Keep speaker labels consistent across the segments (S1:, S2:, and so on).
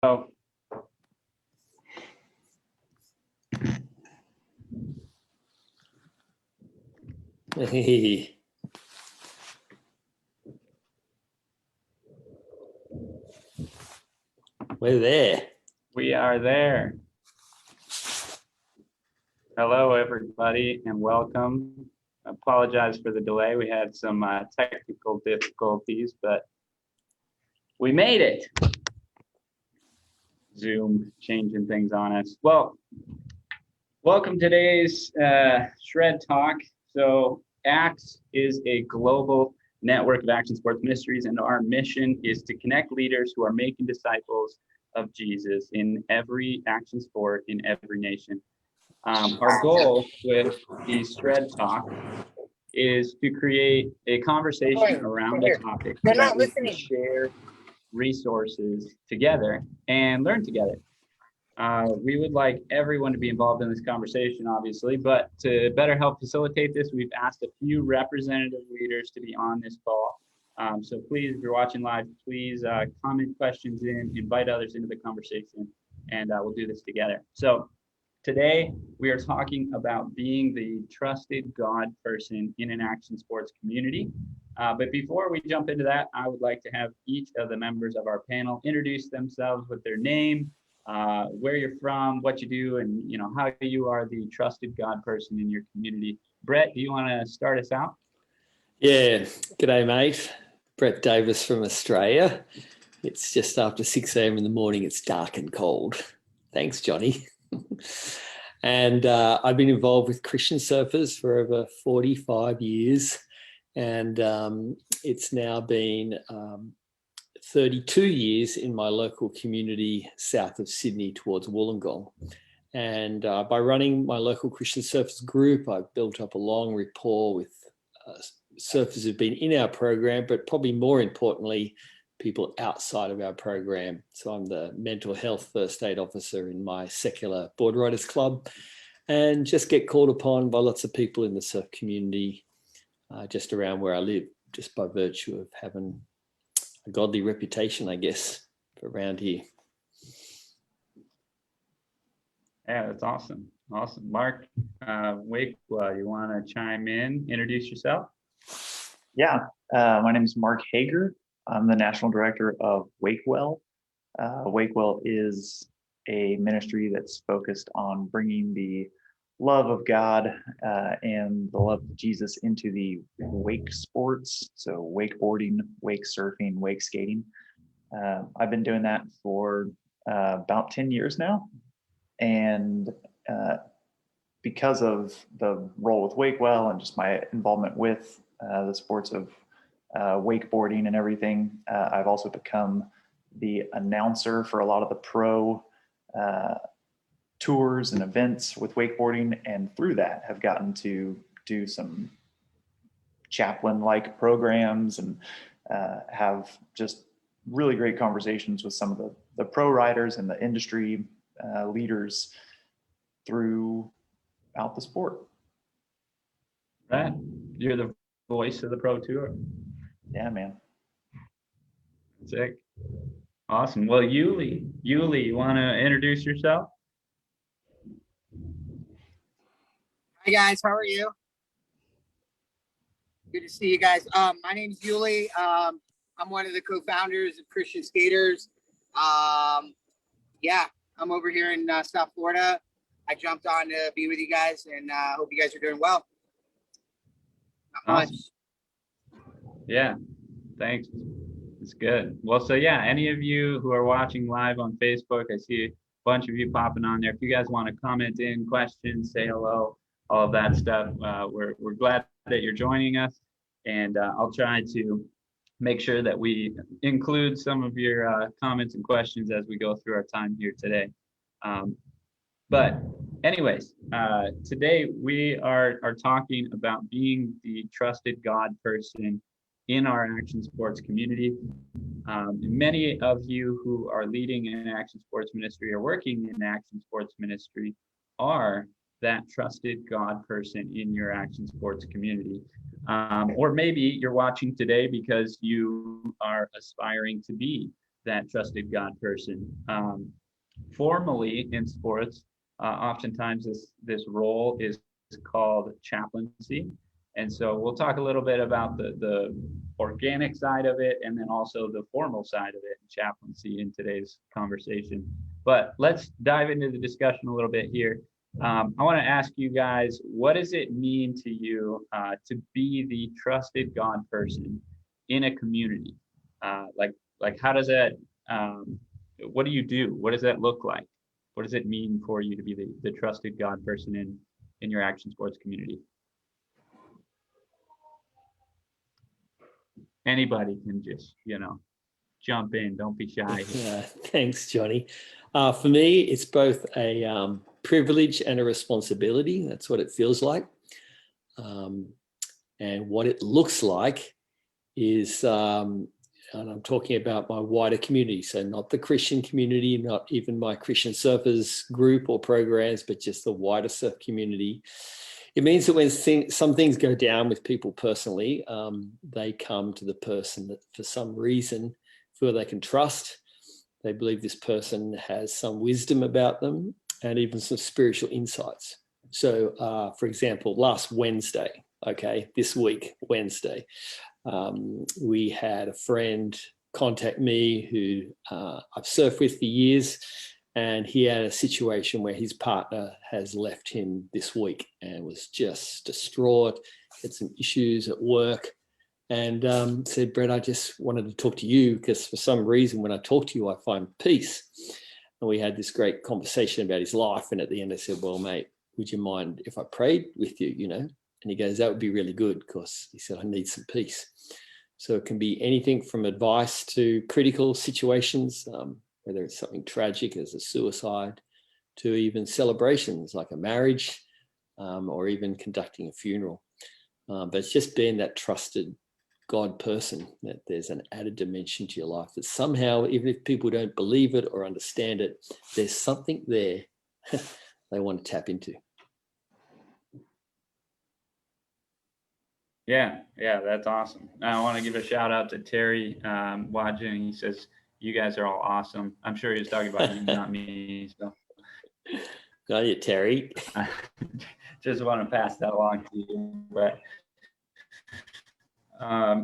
S1: Oh,
S2: Hey, we're there.
S1: we are there. Hello, everybody, and welcome. Apologize for the delay. We had some technical difficulties, but we made it. Zoom changing things on us. Well, welcome to today's Shred Talk. So ACTS is a global network of action sports ministries, and our mission is to connect leaders who are making disciples of Jesus in every action sport in every nation. Our goal with the Shred Talk is to create a conversation around a topic that we can share resources together and learn together. We would like everyone to be involved in this conversation, obviously, but to better help facilitate this, we've asked a few representative leaders to be on this call. So please, if you're watching live, please comment questions in, invite others into the conversation, and we'll do this together. So today, we are talking about being the trusted God person in an action sports community. But before we jump into that, I would like to have each of the members of our panel introduce themselves with their name, where you're from, what you do, and how you are the trusted God person in your community. Brett, do you want to start us out?
S2: Yeah, g'day, mate. Brett Davis from Australia. It's just after 6 a.m. in the morning. It's dark and cold. Thanks, Johnny. And I've been involved with Christian Surfers for over 45 years. And it's now been 32 years in my local community south of Sydney towards Wollongong. And by running my local Christian Surfers group, I've built up a long rapport with surfers who've been in our program, but probably more importantly, people outside of our program. So I'm the mental health first aid officer in my secular board riders club, and just get called upon by lots of people in the surf community just around where I live, just by virtue of having a godly reputation, I guess, around here.
S1: Yeah, that's awesome. Awesome. Mark Wakewell, you want to chime in, introduce yourself?
S3: Yeah, my name is Mark Hager. I'm the National Director of Wakewell. Wakewell is a ministry that's focused on bringing the love of God and the love of Jesus into the wake sports, so wakeboarding, wake surfing, wake skating. I've been doing that for about 10 years now. And because of the role with Wakewell and just my involvement with the sports of wakeboarding and everything, I've also become the announcer for a lot of the pro tours and events with wakeboarding, and through that have gotten to do some chaplain-like programs and have just really great conversations with some of the pro riders and the industry leaders throughout the sport.
S1: Right. You're the voice of the pro tour.
S3: Yeah, man.
S1: Sick. Awesome. Well, Yuli, you want to introduce yourself?
S4: Hi guys, how are you? Good to see you guys. My name is Yuli. I'm one of the co-founders of Christian Skaters. Yeah, I'm over here in South Florida. I jumped on to be with you guys, and hope you guys are doing well. Not
S1: Awesome.
S4: much.
S1: Yeah, thanks. It's good. Well, so yeah, any of you who are watching live on Facebook, I see a bunch of you popping on there. If you guys want to comment in, questions, say hello, all of that stuff, we're glad that you're joining us, and I'll try to make sure that we include some of your comments and questions as we go through our time here today. But anyways, today we are talking about being the trusted God person in our action sports community. Many of you who are leading an action sports ministry or working in action sports ministry are that trusted God person in your action sports community. Or maybe you're watching today because you are aspiring to be that trusted God person. Formally in sports, oftentimes this role is called chaplaincy. And so we'll talk a little bit about the organic side of it and then also the formal side of it, chaplaincy, in today's conversation. But let's dive into the discussion a little bit here. I want to ask you guys, what does it mean to you to be the trusted God person in a community? Like how does that, what do you do? What does that look like? What does it mean for you to be the trusted God person in your action sports community? Anybody can just, jump in. Don't be shy.
S2: Thanks, Johnny. For me, it's both a privilege and a responsibility. That's what it feels like. And what it looks like is, and I'm talking about my wider community, so not the Christian community, not even my Christian surfers group or programs, but just the wider surf community. It means that when some things go down with people personally, they come to the person that for some reason feel they can trust. They believe this person has some wisdom about them and even some spiritual insights. So, for example, last Wednesday, this week, Wednesday, we had a friend contact me who I've surfed with for years, and he had a situation where his partner has left him this week and was just distraught, had some issues at work, and said, Brett, I just wanted to talk to you because for some reason when I talk to you, I find peace. And we had this great conversation about his life. And at the end I said, well, mate, would you mind if I prayed with you, And he goes, that would be really good, because he said, I need some peace. So it can be anything from advice to critical situations, whether it's something tragic as a suicide, to even celebrations like a marriage, or even conducting a funeral. But it's just being that trusted God person, that there's an added dimension to your life that somehow, even if people don't believe it or understand it, there's something there they want to tap into.
S1: Yeah, that's awesome. I want to give a shout out to Terry watching. He says, you guys are all awesome. I'm sure he was talking about you, not me. So,
S2: got you, Terry.
S1: Just want to pass that along to you. But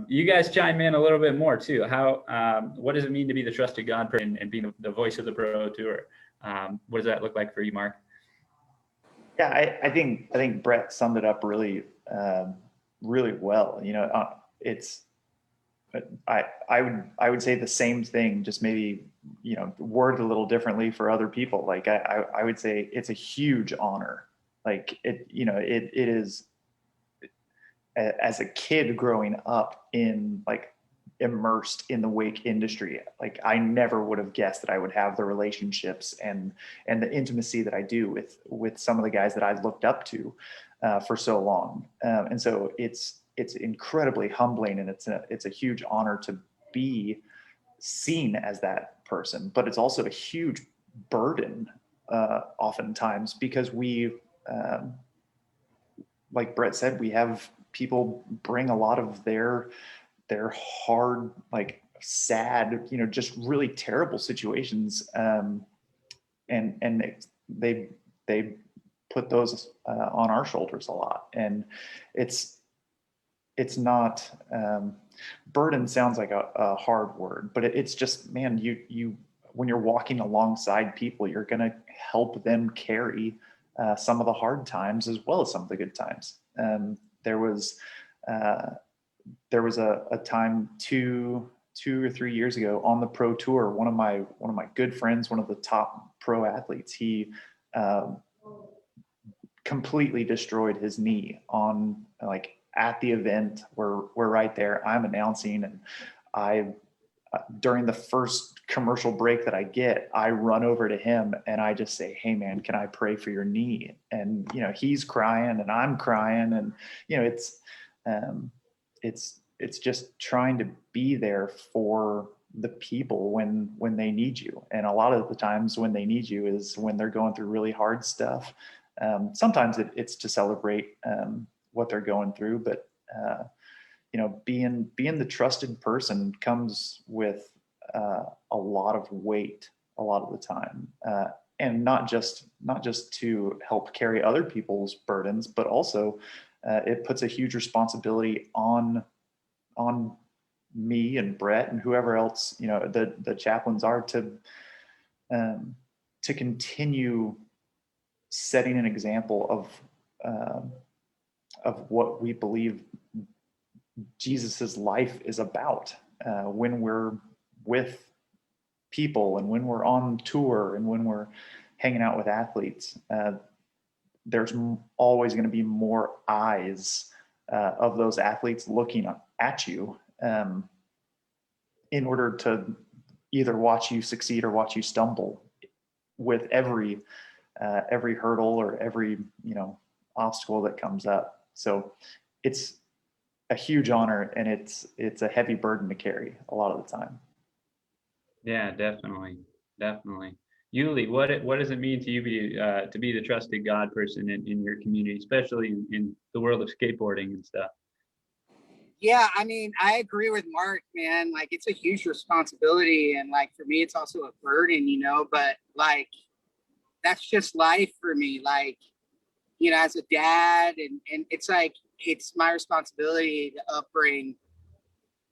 S1: you guys chime in a little bit more too. How? What does it mean to be the trusted God person and being the voice of the Pro Tour? What does that look like for you, Mark?
S3: Yeah, I think Brett summed it up really really well. It's I would say the same thing, just maybe worded a little differently for other people. Like I would say it's a huge honor. Like it is, as a kid growing up in immersed in the wake industry, like I never would have guessed that I would have the relationships and the intimacy that I do with some of the guys that I've looked up to for so long. And so it's incredibly humbling, and it's a huge honor to be seen as that person, but it's also a huge burden oftentimes, because like Brett said, we have people bring a lot of their hard, sad, just really terrible situations. And they put those on our shoulders a lot. And it's not, burden sounds like a hard word, but it's just, man, you when you're walking alongside people, you're going to help them carry some of the hard times as well as some of the good times. There was a time two or 3 years ago on the Pro Tour, one of my good friends, one of the top pro athletes, he completely destroyed his knee on at the event. We're right there, I'm announcing, and during the first commercial break that I get, I run over to him and I just say, hey man, can I pray for your knee? And he's crying and I'm crying, and it's just trying to be there for the people when they need you. And a lot of the times when they need you is when they're going through really hard stuff. Sometimes it's to celebrate what they're going through, but being the trusted person comes with a lot of weight a lot of the time, and not just to help carry other people's burdens, but also it puts a huge responsibility on me and Brett and whoever else, you know, the chaplains are, to continue setting an example of what we believe Jesus's life is about, when we're with people and when we're on tour and when we're hanging out with athletes. There's always going to be more eyes of those athletes looking at you, in order to either watch you succeed or watch you stumble with every hurdle or every, you know, obstacle that comes up. So it's a huge honor, and it's a heavy burden to carry a lot of the time.
S1: Yeah, definitely. Yuli, what does it mean to you to be the trusted God person in your community, especially in the world of skateboarding and stuff?
S4: Yeah, I mean, I agree with Mark, man. Like, it's a huge responsibility, and like for me, it's also a burden, you know. But like, that's just life for me. Like, you know, as a dad, and it's like it's my responsibility to upbring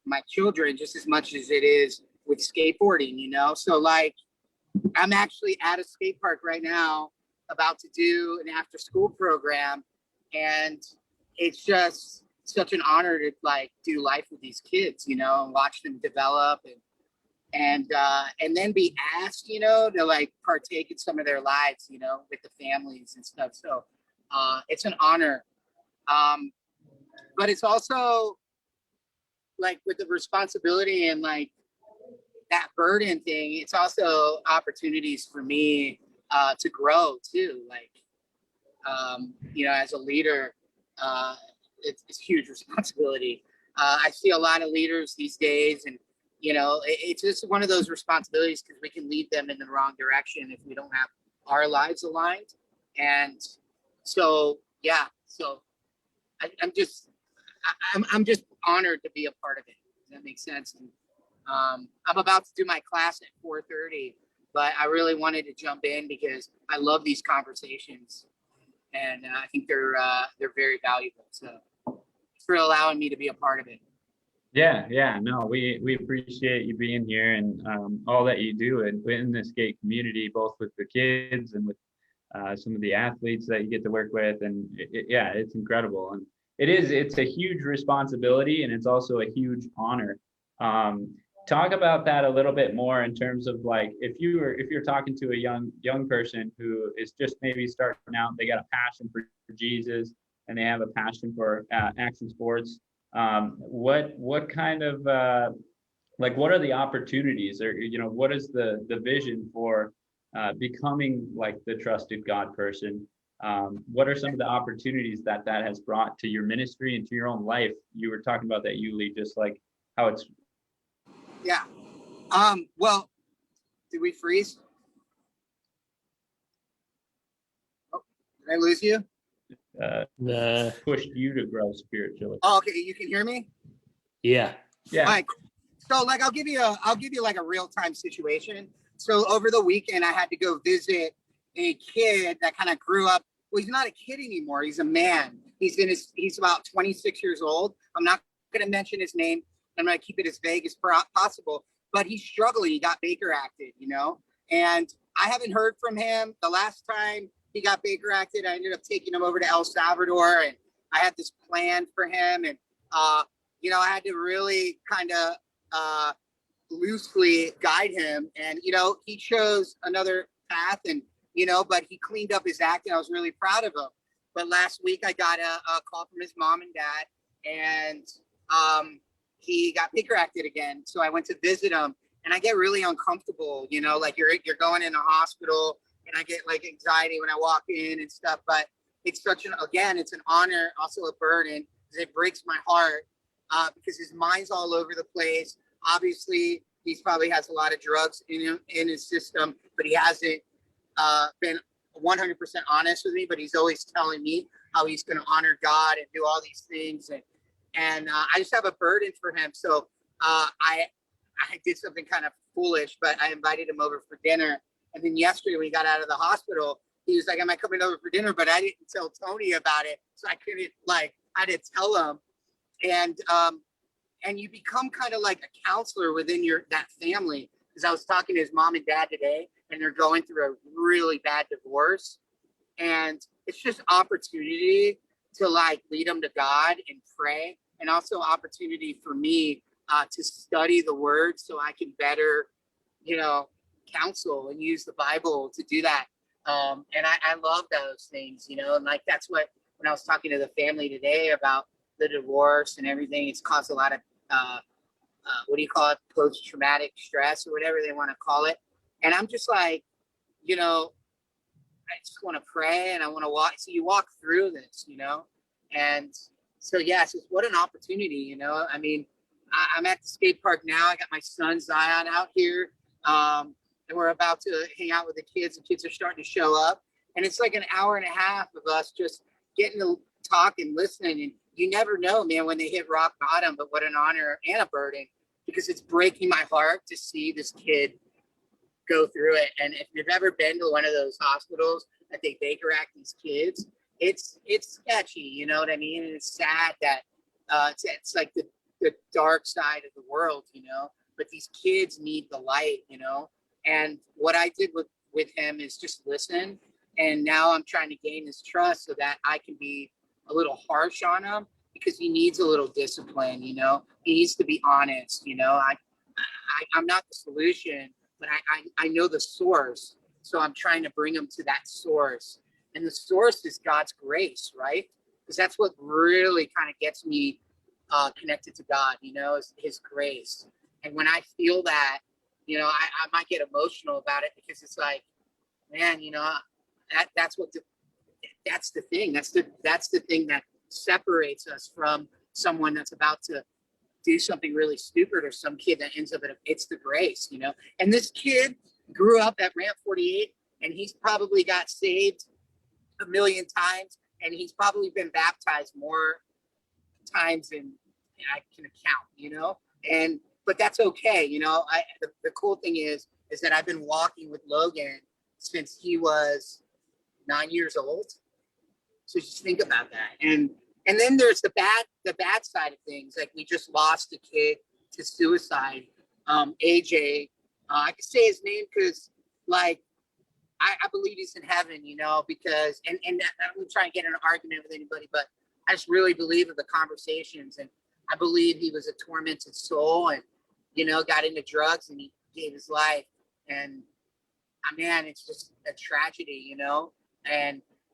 S4: my children just as much as it is with skateboarding, you know. So like, I'm actually at a skate park right now, about to do an after-school program, and it's just such an honor to like do life with these kids, you know, and watch them develop and then be asked, you know, to like partake in some of their lives, you know, with the families and stuff. So it's an honor. But it's also like with the responsibility and like that burden thing, it's also opportunities for me to grow too. Like, you know, as a leader, it's huge responsibility. I see a lot of leaders these days, and you know, it's just one of those responsibilities because we can lead them in the wrong direction if we don't have our lives aligned. And so, yeah, so I'm just honored to be a part of it. Does that make sense? And I'm about to do my class at 4:30, but I really wanted to jump in because I love these conversations, and I think they're very valuable. So thanks for allowing me to be a part of it.
S1: Yeah, no, we appreciate you being here and all that you do in the skate community, both with the kids and with some of the athletes that you get to work with, and yeah, it's incredible, and it's a huge responsibility, and it's also a huge honor. Talk about that a little bit more in terms of like if you're talking to a young person who is just maybe starting out, they got a passion for Jesus and they have a passion for action sports. What kind of like what are the opportunities, or you know, what is the vision for becoming like the trusted God person? What are some of the opportunities that has brought to your ministry and to your own life? You were talking about that, Yuli, just like how it's.
S4: Yeah. Well, did we freeze? Oh, did I lose you?
S1: Pushed you to grow spiritually.
S4: Oh, okay. You can hear me?
S2: Yeah.
S1: Yeah.
S4: All right. So like, I'll give you like a real time situation. So over the weekend, I had to go visit a kid that kind of grew up. Well, he's not a kid anymore. He's a man. He's about 26 years old. I'm not going to mention his name. I'm going to keep it as vague as possible, but he's struggling. He got Baker acted, you know, and I haven't heard from him. The last time he got Baker acted, I ended up taking him over to El Salvador, and I had this plan for him. And, you know, I had to really kind of loosely guide him. And, you know, he chose another path, and, you know, but he cleaned up his act, and I was really proud of him. But last week I got a call from his mom and dad, and he got Baker acted again. So I went to visit him, and I get really uncomfortable, you know, like you're going in a hospital, and I get like anxiety when I walk in and stuff. But it's it's an honor, also a burden, because it breaks my heart because his mind's all over the place. Obviously, he probably has a lot of drugs in his system, but he hasn't been 100% honest with me. But he's always telling me how he's going to honor God and do all these things. And I just have a burden for him. So I I did something kind of foolish, but I invited him over for dinner. And then yesterday when he got out of the hospital, he was like, am I coming over for dinner? But I didn't tell Tony about it. So I couldn't, like, I didn't tell him. And you become kind of like a counselor within that family. Because I was talking to his mom and dad today, and they're going through a really bad divorce. And it's just opportunity to like lead them to God and pray. And also opportunity for me to study the word so I can better, counsel and use the Bible to do that. And I love those things, and like that's what, when I was talking to the family today about the divorce and everything, it's caused a lot of, what do you call it? Post-traumatic stress or whatever they want to call it. And I'm just like, I just want to pray and I want to walk. So you walk through this, and so, yeah, it's just what an opportunity, I mean, I'm at the skate park now. I got my son Zion out here. And we're about to hang out with the kids. The kids are starting to show up. And it's like an hour and a half of us just getting to talk and listening. And you never know, man, when they hit rock bottom, but what an honor and a burden, because it's breaking my heart to see this kid go through it. And if you've ever been to one of those hospitals that they Baker Act these kids, it's sketchy, you know what I mean? And it's sad that it's like the dark side of the world, but these kids need the light, and what I did with him is just listen. And now I'm trying to gain his trust so that I can be a little harsh on him, because he needs a little discipline, he needs to be honest, I'm not the solution, but I know the source. So I'm trying to bring him to that source. And the source is God's grace, right? Because that's what really kind of gets me connected to God, is his grace. And when I feel that, I might get emotional about it, because it's like, man, that's the thing. That's the thing that separates us from someone that's about to do something really stupid, or some kid that ends up it's the grace, And this kid grew up at Ramp 48, and he's probably got saved a million times, and he's probably been baptized more times than I can count, but that's okay. The cool thing is that I've been walking with Logan since he was 9 years old. So just think about that. And then there's the bad side of things. Like, we just lost a kid to suicide, AJ. I can say his name because, like, I believe he's in heaven, because, and I'm not trying to get in an argument with anybody, but I just really believe in the conversations. And I believe he was a tormented soul and, got into drugs, and he gave his life. And man, it's just a tragedy,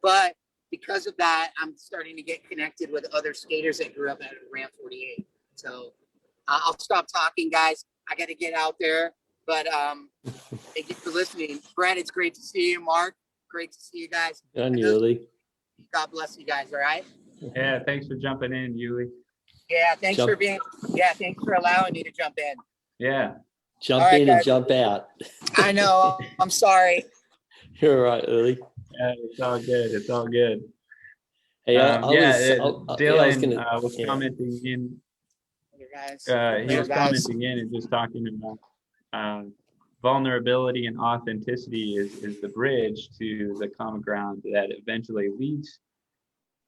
S4: but because of that, I'm starting to get connected with other skaters that grew up at Ramp 48. So I'll stop talking, guys. I got to get out there, but thank you for listening. Brett, it's great to see you. Mark, great to see you guys.
S2: And Yuli.
S4: God bless you guys. All right.
S1: Yeah, thanks for jumping in, Yuli.
S4: Yeah, thanks for allowing me to jump in.
S1: Yeah.
S2: Jump
S4: All right,
S2: in
S4: guys.
S2: and jump out.
S4: I know. I'm sorry.
S2: You're all right, Uli.
S1: Yeah, it's all good. It's all good.
S2: Hey,
S1: Dylan was
S4: Hey,
S1: commenting in.
S4: guys.
S1: He was
S4: Guys.
S1: commenting in and just talking about vulnerability and authenticity is the bridge to the common ground that eventually leads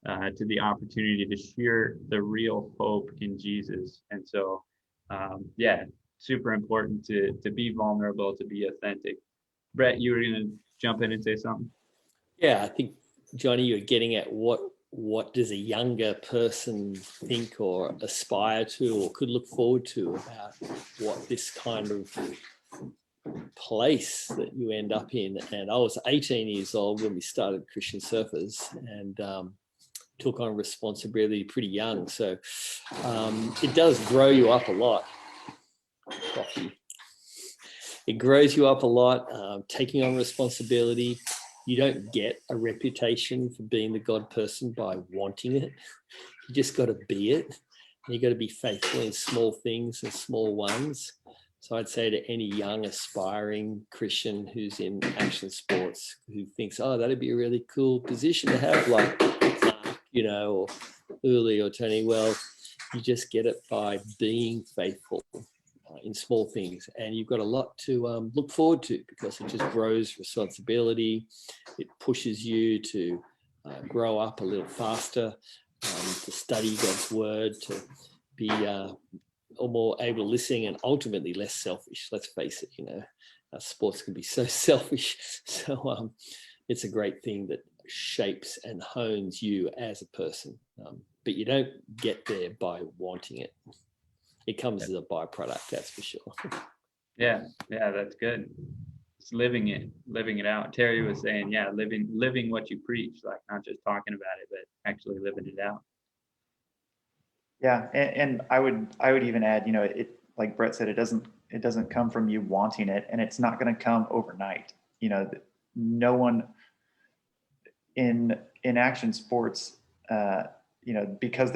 S1: to the opportunity to share the real hope in Jesus. And so, super important to be vulnerable, to be authentic. Brett, you were going to jump in and say something?
S2: Yeah, I think, Johnny, you're getting at what does a younger person think or aspire to or could look forward to about what this kind of place that you end up in. And I was 18 years old when we started Christian Surfers, and took on responsibility pretty young. So it does grow you up a lot. It grows you up a lot, taking on responsibility. You don't get a reputation for being the God person by wanting it. You just got to be it. And you got to be faithful in small things and small ones. So I'd say to any young aspiring Christian who's in action sports, who thinks, oh, that'd be a really cool position to have, like, or Uli or Tony, well, you just get it by being faithful in small things, and you've got a lot to look forward to, because it just grows responsibility. It pushes you to grow up a little faster, to study God's word, to be more able to listen, and ultimately less selfish. Let's face it, sports can be so selfish. So it's a great thing that shapes and hones you as a person. But you don't get there by wanting it. It comes as a byproduct, that's for sure.
S1: Yeah, that's good. It's living it out. Terry was saying, yeah, living what you preach, like not just talking about it, but actually living it out.
S3: Yeah, and I would even add, it, like Brett said, it doesn't come from you wanting it, and it's not going to come overnight. No one in action sports, because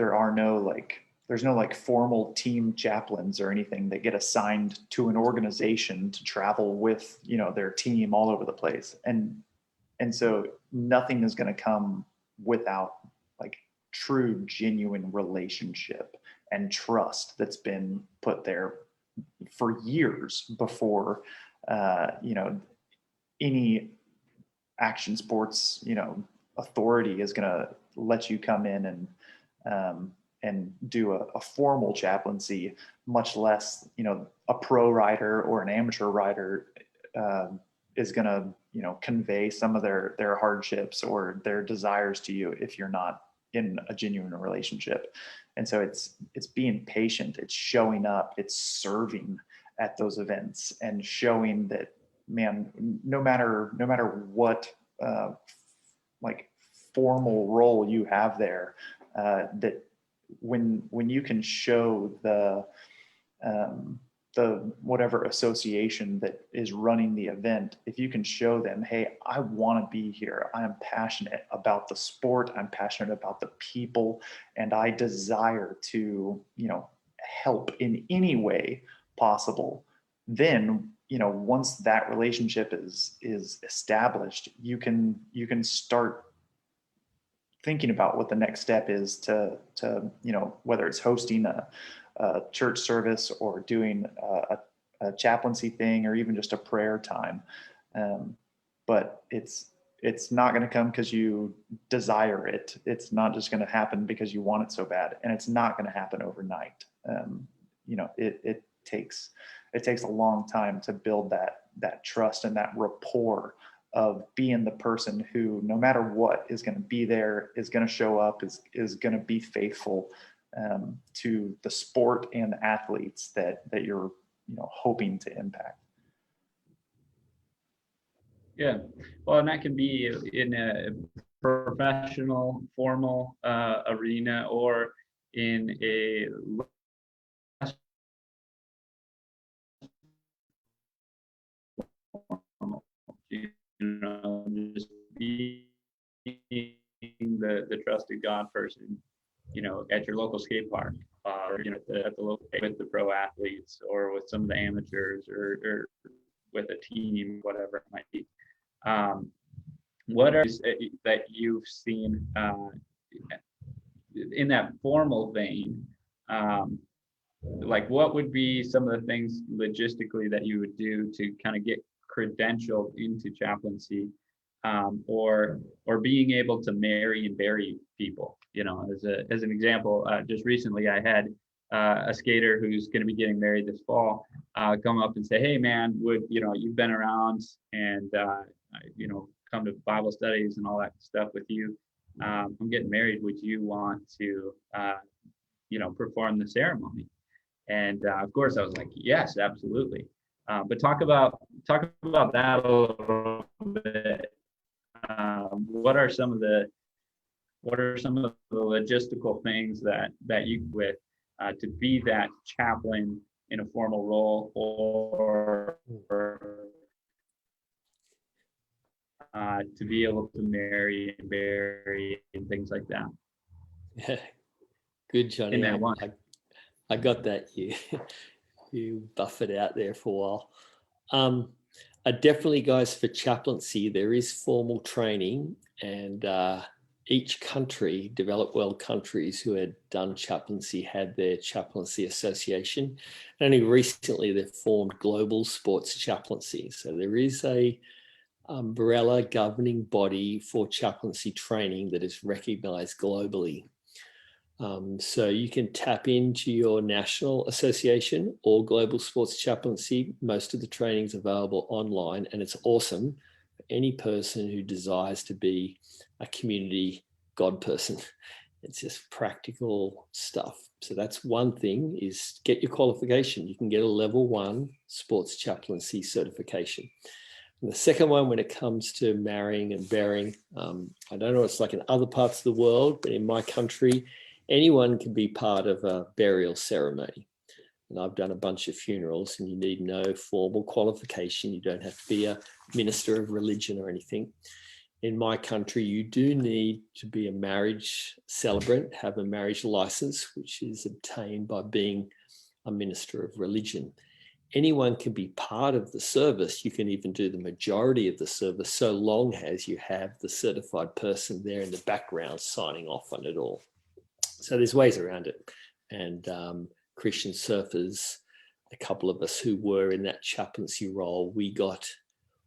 S3: there's no formal team chaplains or anything that get assigned to an organization to travel with their team all over the place, and so nothing is going to come without true genuine relationship and trust that's been put there for years before any action sports authority is going to let you come in and do a formal chaplaincy, much less a pro rider or an amateur rider is going to convey some of their hardships or their desires to you if you're not in a genuine relationship. And so it's being patient, it's showing up, it's serving at those events, and showing that, man, no matter what formal role you have there, that when you can show the whatever association that is running the event, if you can show them, hey, I want to be here, I am passionate about the sport, I'm passionate about the people, and I desire to help in any way possible, then once that relationship is established, you can start thinking about what the next step is to whether it's hosting a church service or doing a chaplaincy thing, or even just a prayer time. But it's not going to come because you desire it. It's not just going to happen because you want it so bad, and it's not going to happen overnight. It takes a long time to build that trust and that rapport of being the person who, no matter what, is going to be there, is going to show up, is going to be faithful to the sport and the athletes that you're hoping to impact.
S1: Yeah, well, and that can be in a professional, formal arena, or in a just being the trusted God person, at your local skate park, or at the local, with the pro athletes, or with some of the amateurs, or with a team, whatever it might be. What are that you've seen in that formal vein? What would be some of the things logistically that you would do to kind of get credentialed into chaplaincy, or being able to marry and bury people? As an example, just recently I had a skater who's going to be getting married this fall come up and say, hey man, you've been around, and come to Bible studies and all that stuff with you. I'm getting married. Would you want to perform the ceremony? And of course I was like, yes, absolutely. But talk about that a little bit. What are some of the logistical things that you with to be that chaplain in a formal role, or to be able to marry and bury and things like that?
S2: Yeah. Good, Johnny.
S1: In that one.
S2: I got that. You buff it out there for a while. Definitely, guys, for chaplaincy, there is formal training, and each country, developed world countries who had done chaplaincy, had their chaplaincy association. Only recently they've formed global sports chaplaincy. So there is a umbrella governing body for chaplaincy training that is recognized globally. So you can tap into your national association or global sports chaplaincy. Most of the training is available online, and it's awesome for any person who desires to be a community God person. It's just practical stuff. So that's one thing, is get your qualification. You can get a level 1 sports chaplaincy certification. And the second one, when it comes to marrying and burying, I don't know what it's like in other parts of the world, but in my country, anyone can be part of a burial ceremony. And I've done a bunch of funerals, and you need no formal qualification. You don't have to be a minister of religion or anything. In my country, you do need to be a marriage celebrant, have a marriage license, which is obtained by being a minister of religion. Anyone can be part of the service. You can even do the majority of the service, so long as you have the certified person there in the background signing off on it all. So there's ways around it. And Christian Surfers, a couple of us who were in that chaplaincy role, we got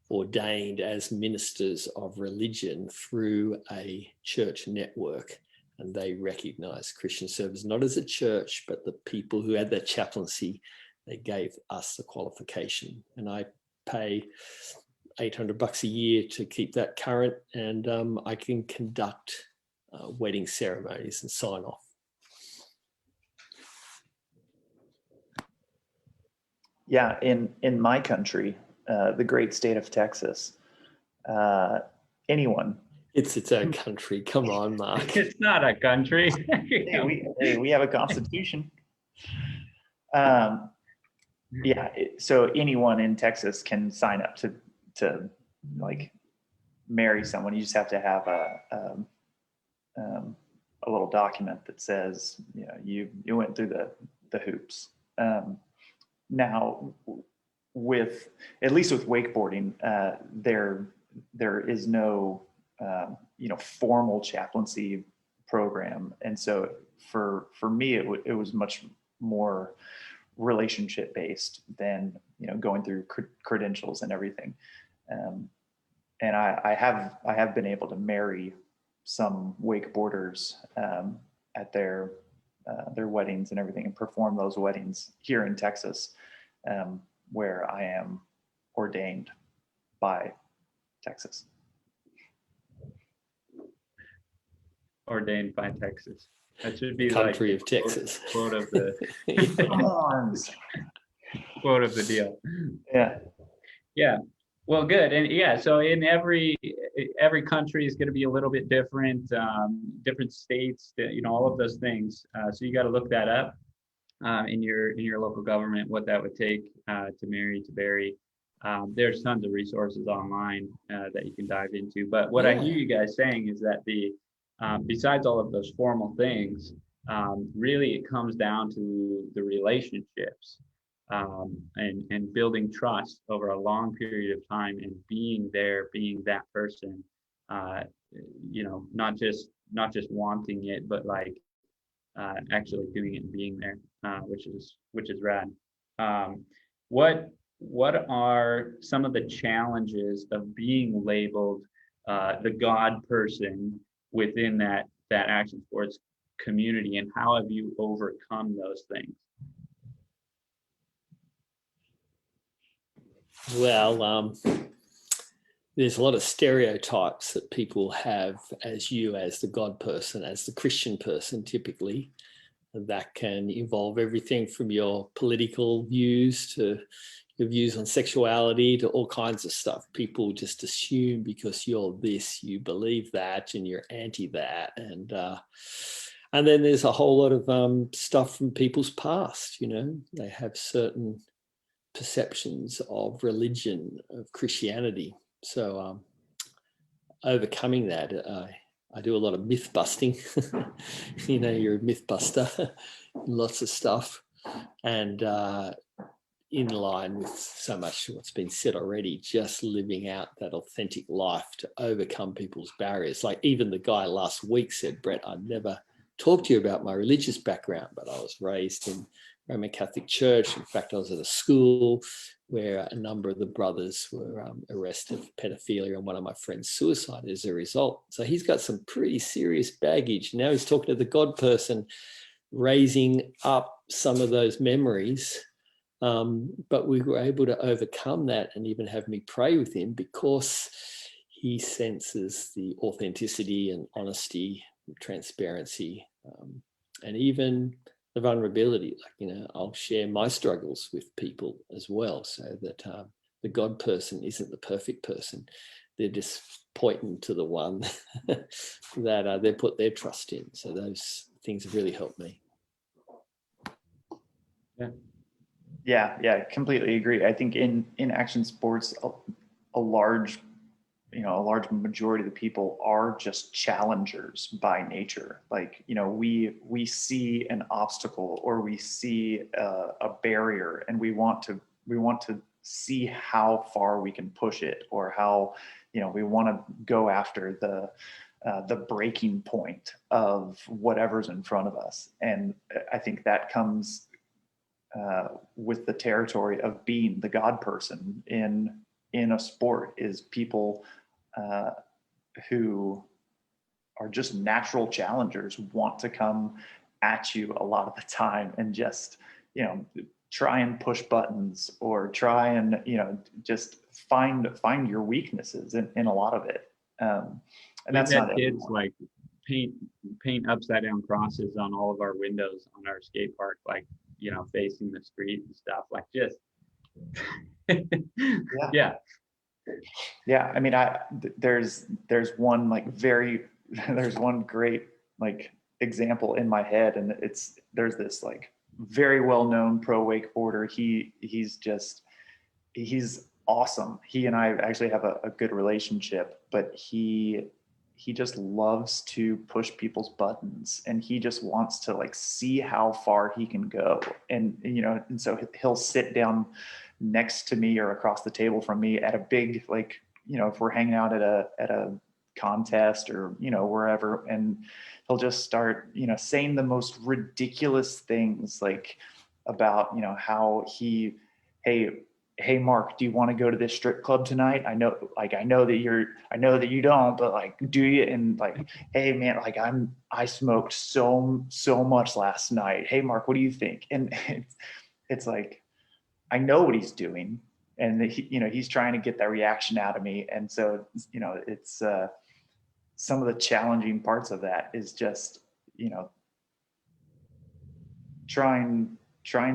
S2: ordained as ministers of religion through a church network, and they recognized Christian Surfers not as a church, but the people who had that chaplaincy. They gave us the qualification, and I pay $800 a year to keep that current, and I can conduct wedding ceremonies and sign off.
S3: Yeah, in my country, the great state of Texas, anyone.
S2: It's its own country. Come on, Mark.
S1: It's not a country.
S3: we have a constitution. Yeah, so anyone in Texas can sign up to like marry someone. You just have to have a little document that says, you know, you went through the hoops. Now, with at least with wakeboarding, there is no formal chaplaincy program, and so for me it was much more relationship based than going through credentials and everything. And I have been able to marry some wakeboarders at their weddings and everything, and perform those weddings here in Texas, where I am ordained by Texas.
S1: Ordained by Texas. That should be
S2: Country
S1: like
S2: of Texas.
S1: Quote of the
S3: Come on.
S1: quote of the deal.
S3: Yeah.
S1: Yeah. Well, good. And yeah, so in every country is going to be a little bit different, different states, all of those things. So you got to look that up in your local government, what that would take to marry, to bury. There's tons of resources online that you can dive into. But what I hear you guys saying is that besides all of those formal things, really it comes down to the relationships. And building trust over a long period of time, and being there, being that person, not just wanting it, but like actually doing it and being there, which is rad. What are some of the challenges of being labeled the God person within that action sports community, and how have you overcome those things?
S2: Well, there's a lot of stereotypes that people have as the God person, as the Christian person, typically. That can involve everything from your political views to your views on sexuality to all kinds of stuff. People just assume because you're this, you believe that, and you're anti that. And then there's a whole lot of stuff from people's past. They have certain perceptions of religion, of Christianity. So overcoming that, I do a lot of myth busting. You're a myth buster, lots of stuff. And in line with so much what's been said already, just living out that authentic life to overcome people's barriers. Like even the guy last week said, Brett, I never talked to you about my religious background, but I was raised in Roman Catholic Church. In fact, I was at a school where a number of the brothers were arrested for pedophilia and one of my friends suicided as a result. So he's got some pretty serious baggage. Now he's talking to the God person, raising up some of those memories. But we were able to overcome that and even have me pray with him because he senses the authenticity and honesty, transparency, and even the vulnerability. Like, you know, I'll share my struggles with people as well, so that the God person isn't the perfect person. They're just pointing to the one that they put their trust in. So those things have really helped me.
S3: Yeah, completely agree. I think in action sports, a large majority of the people are just challengers by nature. Like, you know, we see an obstacle or we see a barrier, and we want to see how far we can push it, or how, you know, we want to go after the breaking point of whatever's in front of us. And I think that comes with the territory of being the God person in a sport, is people who are just natural challengers, want to come at you a lot of the time and just, you know, try and push buttons, or try and, you know, just find your weaknesses in a lot of it. And that's not
S1: kids like paint upside down crosses on all of our windows on our skate park, like, you know, facing the street and stuff, like just
S3: yeah. I mean, there's one like there's one great like example in my head, and there's this like very well-known pro wakeboarder. He's awesome. He and I actually have a good relationship, but he just loves to push people's buttons, and he just wants to like see how far he can go. And, you know, and so he'll sit down next to me or across the table from me at a big, like, you know, if we're hanging out at a contest or, you know, wherever, and he'll just start, you know, saying the most ridiculous things, like about, you know, how hey Mark, do you want to go to this strip club tonight? I know that you don't, but like, do you? And like, hey man, like I smoked so much last night. Hey Mark, what do you think? And it's like, I know what he's doing, and you know, he's trying to get that reaction out of me. And so, you know, it's some of the challenging parts of that is just, you know, trying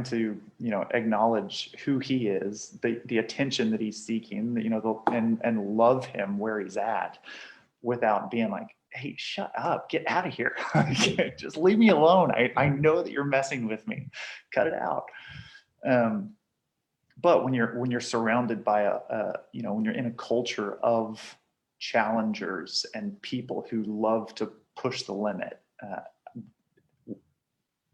S3: to, you know, acknowledge who he is, the attention that he's seeking, you know, and love him where he's at, without being like, hey, shut up, get out of here. Just leave me alone. I know that you're messing with me. Cut it out. But when you're surrounded by you know, when you're in a culture of challengers and people who love to push the limit,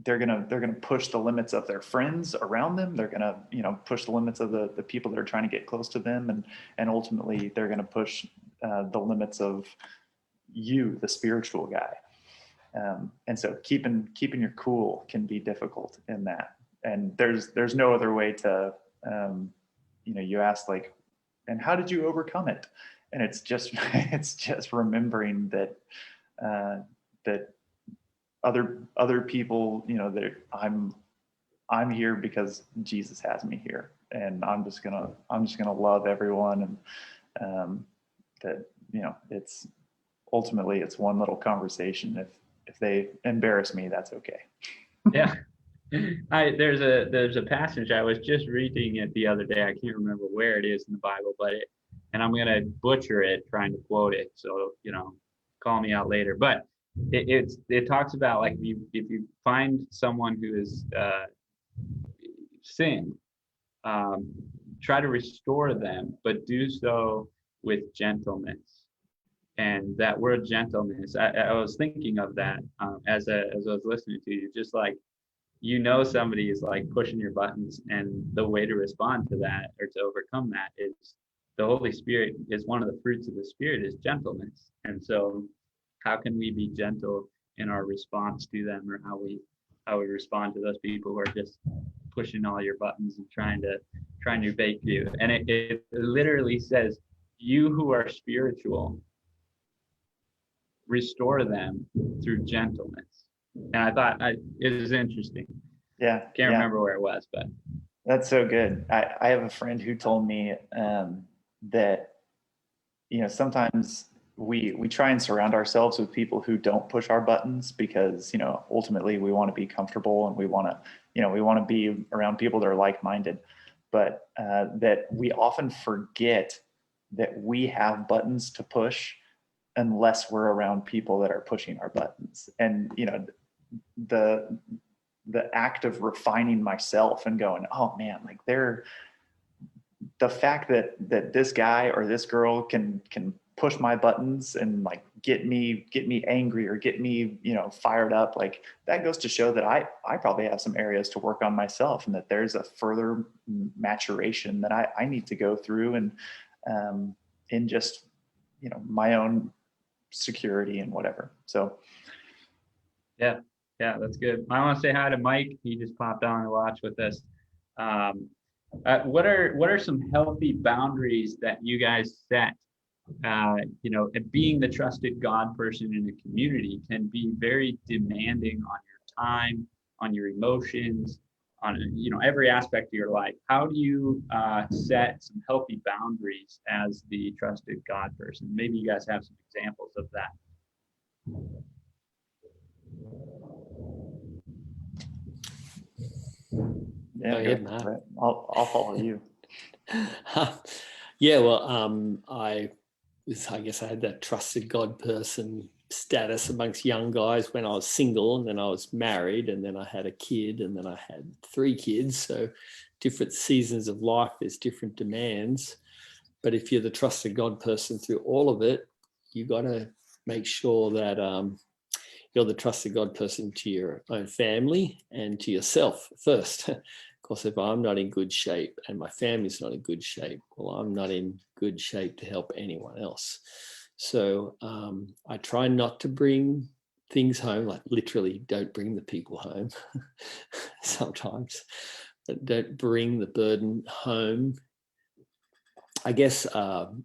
S3: they're gonna push the limits of their friends around them. They're gonna, you know, push the limits of the people that are trying to get close to them, and ultimately they're gonna push the limits of you, the spiritual guy. And so keeping your cool can be difficult in that. And there's no other way to, you know, you ask like, and how did you overcome it? And it's just remembering that that other people, you know, that I'm here because Jesus has me here, and I'm just gonna love everyone, and that, you know, it's ultimately it's one little conversation. If they embarrass me, that's okay.
S1: Yeah. There's a passage I was just reading it the other day. I can't remember where it is in the Bible, and I'm gonna butcher it trying to quote it. So, you know, call me out later. But it talks about, like, if you find someone who is sinned, try to restore them, but do so with gentleness. And that word gentleness, I was thinking of that as I was listening to you, just like, you know somebody is like pushing your buttons, and the way to respond to that or to overcome that is the Holy Spirit is one of the fruits of the Spirit is gentleness. And so how can we be gentle in our response to them, or how we respond to those people who are just pushing all your buttons and trying to bake you. And it literally says, you who are spiritual, restore them through gentleness. And I thought it was interesting.
S3: Yeah.
S1: Can't remember where it was, but
S3: that's so good. I have a friend who told me that, sometimes we try and surround ourselves with people who don't push our buttons because, ultimately we want to be comfortable and we want to be around people that are like-minded, but that we often forget that we have buttons to push unless we're around people that are pushing our buttons. And, the act of refining myself and going, oh man, like the fact that this guy or this girl can push my buttons and like get me angry or get me, fired up, like that goes to show that I probably have some areas to work on myself, and that there's a further maturation that I need to go through, and in just, my own security and whatever. So
S1: yeah, that's good. I want to say hi to Mike. He just popped on to watch with us. What are some healthy boundaries that you guys set? And being the trusted God person in a community can be very demanding on your time, on your emotions, on every aspect of your life. How do you set some healthy boundaries as the trusted God person? Maybe you guys have some examples of that.
S3: Yeah, I'll follow you.
S2: Yeah, well, I guess I had that trusted God person status amongst young guys when I was single, and then I was married, and then I had a kid, and then I had 3 kids. So different seasons of life, there's different demands. But if you're the trusted God person through all of it, you got to make sure that you're the trusted God person to your own family and to yourself first. Of course, if I'm not in good shape and my family's not in good shape, well, I'm not in good shape to help anyone else. So I try not to bring things home, like literally don't bring the people home sometimes, but don't bring the burden home. I guess, and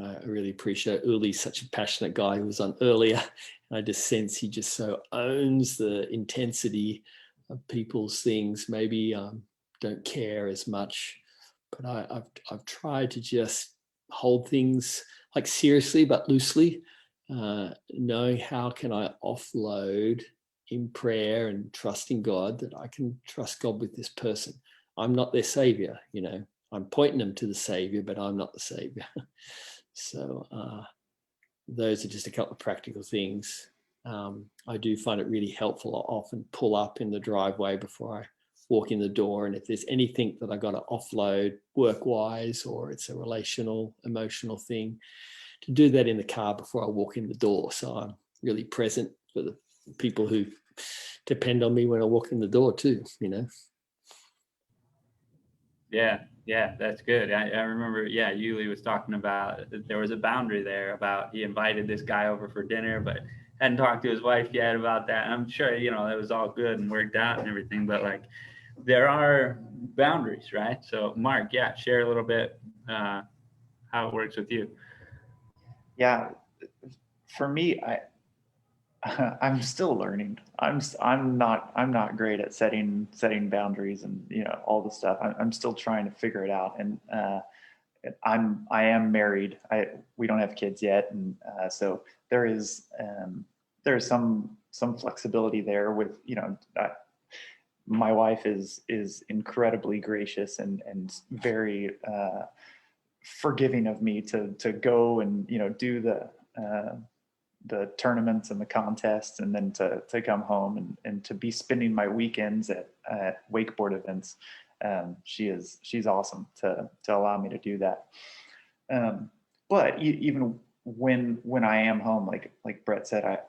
S2: I really appreciate Uli's such a passionate guy who was on earlier. And I just sense he just so owns the intensity of people's things, maybe don't care as much. But I've tried to just hold things like seriously but loosely, knowing how can I offload in prayer and trusting God that I can trust God with this person. I'm not their savior, I'm pointing them to the savior, but I'm not the savior. So those are just a couple of practical things. I do find it really helpful. I often pull up in the driveway before I walk in the door. And if there's anything that I got to offload work-wise, or it's a relational, emotional thing, to do that in the car before I walk in the door. So I'm really present for the people who depend on me when I walk in the door too,
S1: Yeah, that's good. I remember, Yuli was talking about there was a boundary there about he invited this guy over for dinner, but hadn't talked to his wife yet about that. I'm sure, it was all good and worked out and everything, but like there are boundaries, right? So Mark, share a little bit how it works with you.
S3: Yeah, for me, I'm still learning. I'm not great at setting boundaries and all the stuff. I'm still trying to figure it out. And I am married. We don't have kids yet, and so there's some flexibility there with my wife is incredibly gracious and very forgiving of me to go and do the tournaments and the contests, and then to come home and to be spending my weekends at wakeboard events. She's awesome to allow me to do that. But even when I am home, like Brett said,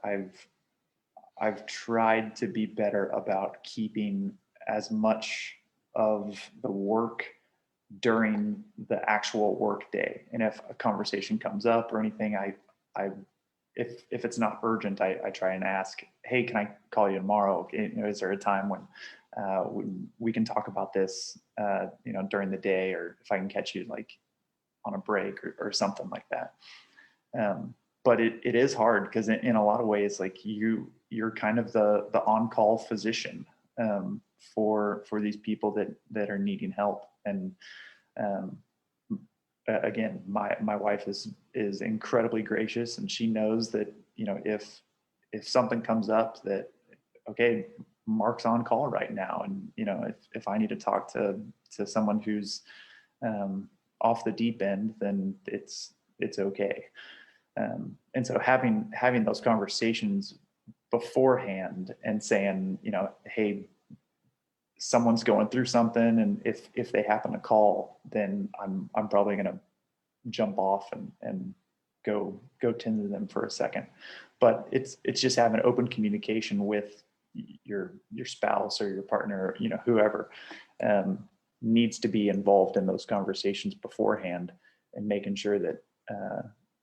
S3: I've tried to be better about keeping as much of the work during the actual work day. And if a conversation comes up or anything, if it's not urgent, I try and ask, hey, can I call you tomorrow? Is there a time when we can talk about this, during the day, or if I can catch you like on a break or something like that. But it is hard because in a lot of ways, like you're kind of the on-call physician for these people that are needing help. And again, my wife is incredibly gracious, and she knows that, if something comes up that, okay, Mark's on call right now, and if I need to talk to someone who's off the deep end, then it's okay. And so having those conversations beforehand and saying, hey, someone's going through something, and if they happen to call, then I'm probably going to jump off and go tend to them for a second. But it's just having open communication with your spouse or your partner, whoever needs to be involved in those conversations beforehand, and making sure that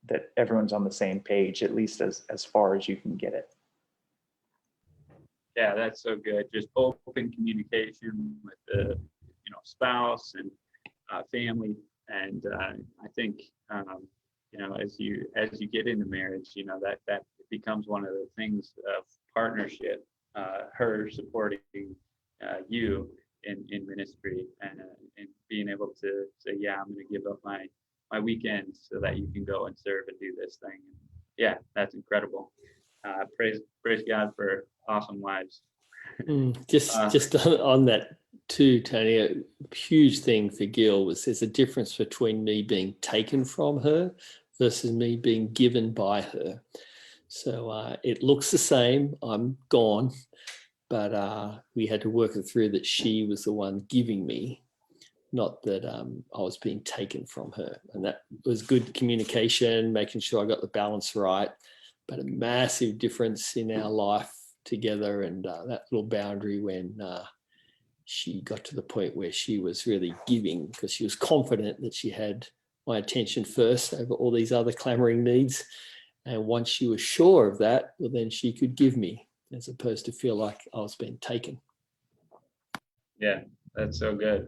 S3: that everyone's on the same page, at least as far as you can get it.
S1: Yeah, that's so good. Just open communication with the spouse and family, and I think as you get into marriage, that becomes one of the things of partnership. Her supporting you in ministry, and being able to say, yeah, I'm going to give up my weekends so that you can go and serve and do this thing. Yeah, that's incredible. Praise God for awesome wives.
S2: Just on that too, Tony, a huge thing for Gil was there's a difference between me being taken from her versus me being given by her. So it looks the same. I'm gone, but we had to work it through that she was the one giving me, not that I was being taken from her. And that was good communication, making sure I got the balance right, but a massive difference in our life together. And that little boundary when she got to the point where she was really giving, because she was confident that she had my attention first over all these other clamoring needs. And once she was sure of that, well, then she could give me, as opposed to feel like I was being taken.
S1: Yeah, that's so good.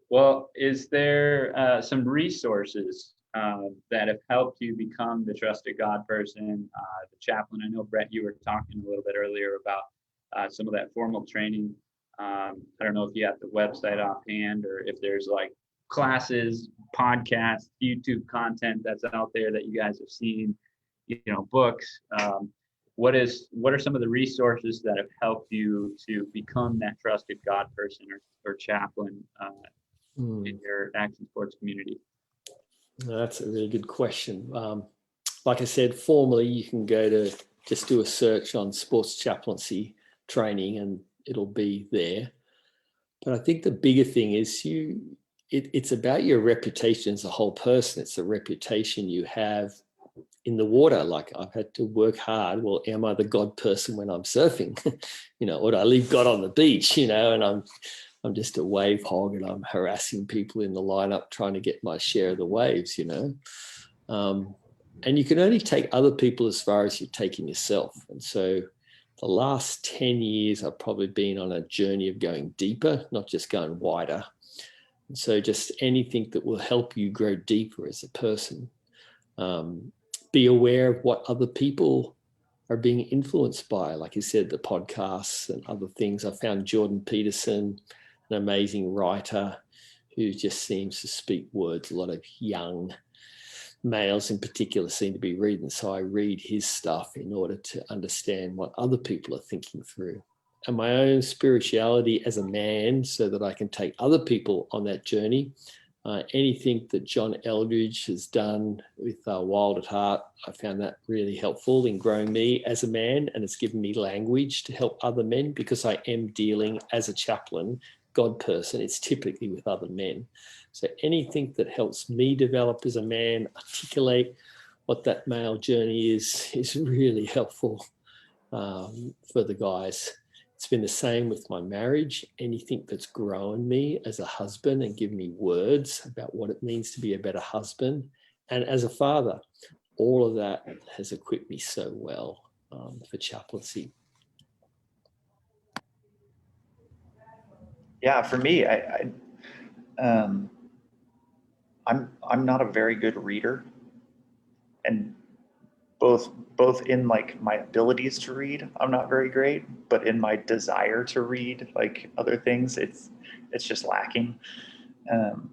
S1: Well, is there some resources that have helped you become the trusted God person, the chaplain? I know, Brett, you were talking a little bit earlier about some of that formal training. I don't know if you have the website offhand, or if there's like classes, podcasts, YouTube content that's out there that you guys have seen, books. What are some of the resources that have helped you to become that trusted God person or chaplain in your action sports community?
S2: That's a really good question. Like I said, formally, you can go to just do a search on sports chaplaincy training and it'll be there. But I think the bigger thing is it's about your reputation as a whole person. It's a reputation you have in the water. Like, I've had to work hard. Well, am I the God person when I'm surfing? Or do I leave God on the beach, and I'm just a wave hog and I'm harassing people in the lineup trying to get my share of the waves, and you can only take other people as far as you're taking yourself. And so the last 10 years, I've probably been on a journey of going deeper, not just going wider. And so just anything that will help you grow deeper as a person. Be aware of what other people are being influenced by. Like you said, the podcasts and other things. I found Jordan Peterson, an amazing writer who just seems to speak words. A lot of young males in particular seem to be reading. So I read his stuff in order to understand what other people are thinking through, and my own spirituality as a man, so that I can take other people on that journey. Anything that John Eldridge has done with Wild at Heart, I found that really helpful in growing me as a man, and it's given me language to help other men, because I am dealing as a chaplain, God person. It's typically with other men. So anything that helps me develop as a man, articulate what that male journey is really helpful. for the guys. It's been the same with my marriage. Anything that's grown me as a husband and given me words about what it means to be a better husband, and as a father, all of that has equipped me so well for chaplaincy.
S3: Yeah, for me, I'm not a very good reader, and both in like my abilities to read, I'm not very great, but in my desire to read like other things, it's just lacking. Um,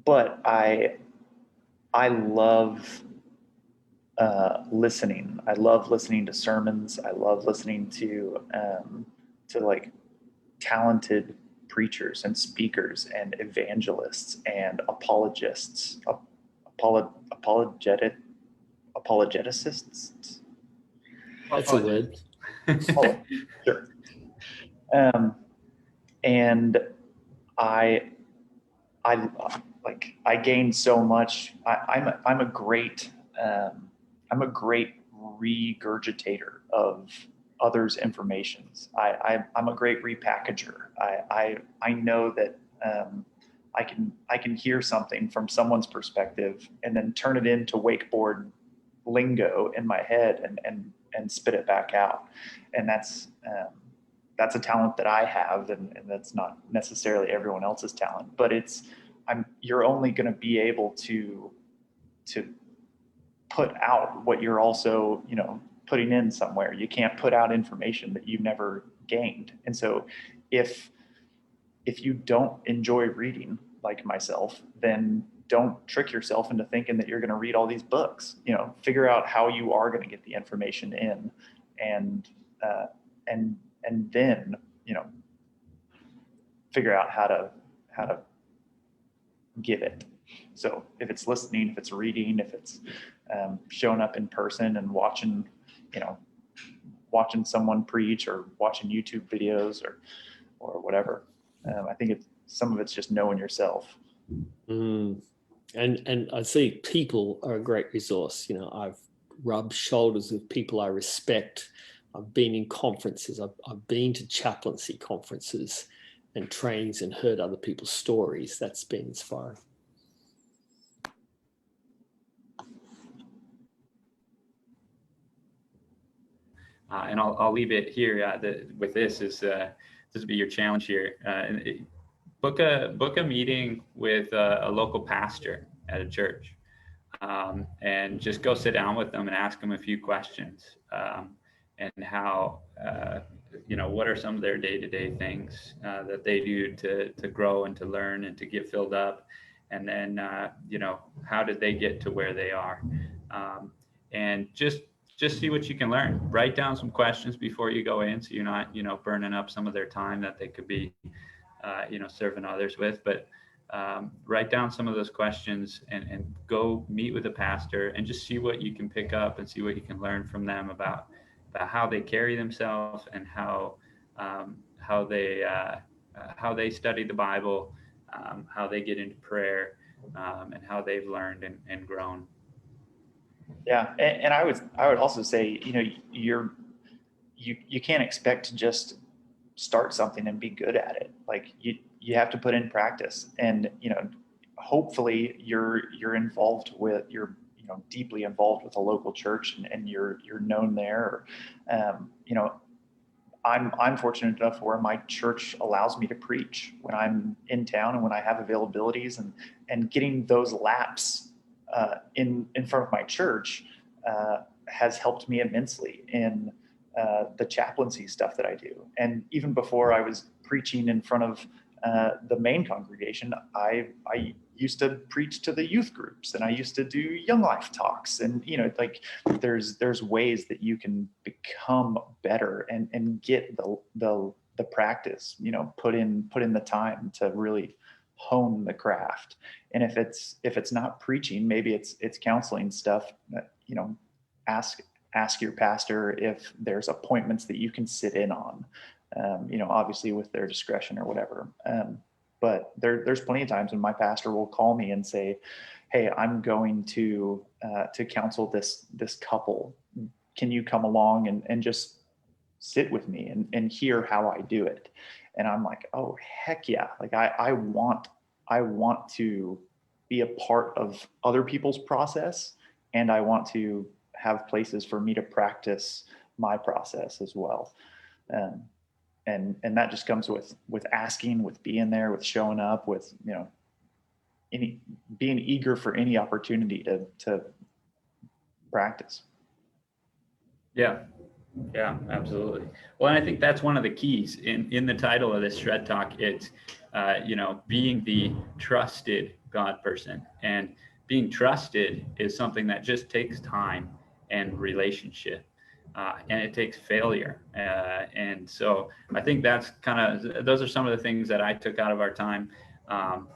S3: but I love listening. I love listening to sermons. I love listening to like talented preachers and speakers and evangelists and apologists, apologeticists.
S2: That's a word.
S3: Oh, sure. Um, and I, I like I gained so much. I'm a great I'm a great regurgitator of others' informations. I'm a great repackager. I know that I can hear something from someone's perspective and then turn it into wakeboard lingo in my head and spit it back out. And that's a talent that I have, and that's not necessarily everyone else's talent, but you're only going to be able to put out what you're also, putting in somewhere. You can't put out information that you never gained. And so if you don't enjoy reading like myself, then don't trick yourself into thinking that you're going to read all these books. Figure out how you are going to get the information in, and then figure out how to give it. So if it's listening, if it's reading, if it's showing up in person and watching someone preach, or watching YouTube videos, or whatever. I think some of it's just knowing yourself.
S2: And I see people are a great resource. I've rubbed shoulders with people I respect. I've been in conferences. I've been to chaplaincy conferences and trainings and heard other people's stories. That's been inspiring.
S1: And I'll leave it here. With this is this will be your challenge here. Book a meeting with a local pastor at a church, and just go sit down with them and ask them a few questions, and how what are some of their day-to-day things that they do to grow and to learn and to get filled up, and then how did they get to where they are, and just see what you can learn. Write down some questions before you go in, so you're not burning up some of their time that they could be serving others with. But write down some of those questions and go meet with the pastor and just see what you can pick up and see what you can learn from them about how they carry themselves and how they study the Bible, how they get into prayer, and how they've learned and grown.
S3: Yeah, and I would also say, you can't expect to just start something and be good at it. Like you have to put in practice, and hopefully you're involved with deeply involved with a local church, and you're known there. I'm fortunate enough where my church allows me to preach when I'm in town and when I have availabilities, and getting those laps in front of my church has helped me immensely in the chaplaincy stuff that I do. And even before I was preaching in front of the main congregation, I used to preach to the youth groups, and I used to do Young Life talks, and there's ways that you can become better and get the practice, put in the time to really hone the craft. And if it's not preaching, maybe it's counseling stuff. Ask your pastor if there's appointments that you can sit in on, obviously with their discretion or whatever. But there's plenty of times when my pastor will call me and say, "Hey, I'm going to counsel this couple. can you come along and just sit with me and hear how I do it? And I'm like, oh, heck yeah. Like I want to be a part of other people's process, and I want to have places for me to practice my process as well. And that just comes with asking, with being there, with showing up, with, you know, being eager for any opportunity to practice.
S1: Yeah. Yeah, absolutely. Well, and I think that's one of the keys in the title of this Shred Talk. It's, you know, being the trusted God person, and being trusted is something that just takes time and relationship, and it takes failure. And so I think that's those are some of the things that I took out of our time.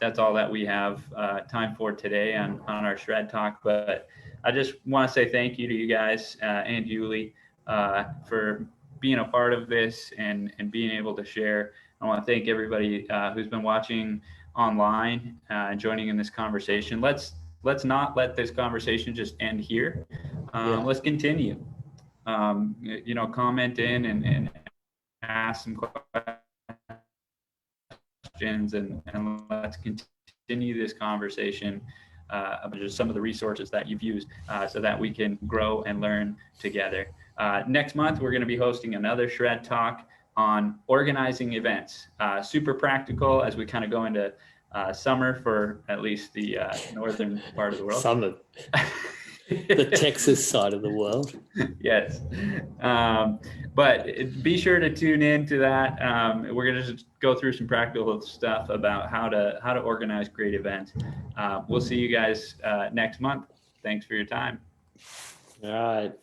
S1: That's all that we have time for today on our Shred Talk. But I just want to say thank you to you guys and Julie for being a part of this and being able to share. I want to thank everybody who's been watching online and joining in this conversation. Let's not let this conversation just end here. Let's continue. You know, comment in and ask some questions, and let's continue this conversation about just some of the resources that you've used so that we can grow and learn together. Next month, we're going to be hosting another Shred Talk on organizing events. Super practical as we kind of go into summer for at least the northern part of the world.
S2: Summer. The Texas side of the world.
S1: Yes. But be sure to tune in to that. We're going to just go through some practical stuff about how to organize great events. We'll see you guys next month. Thanks for your time.
S2: All right.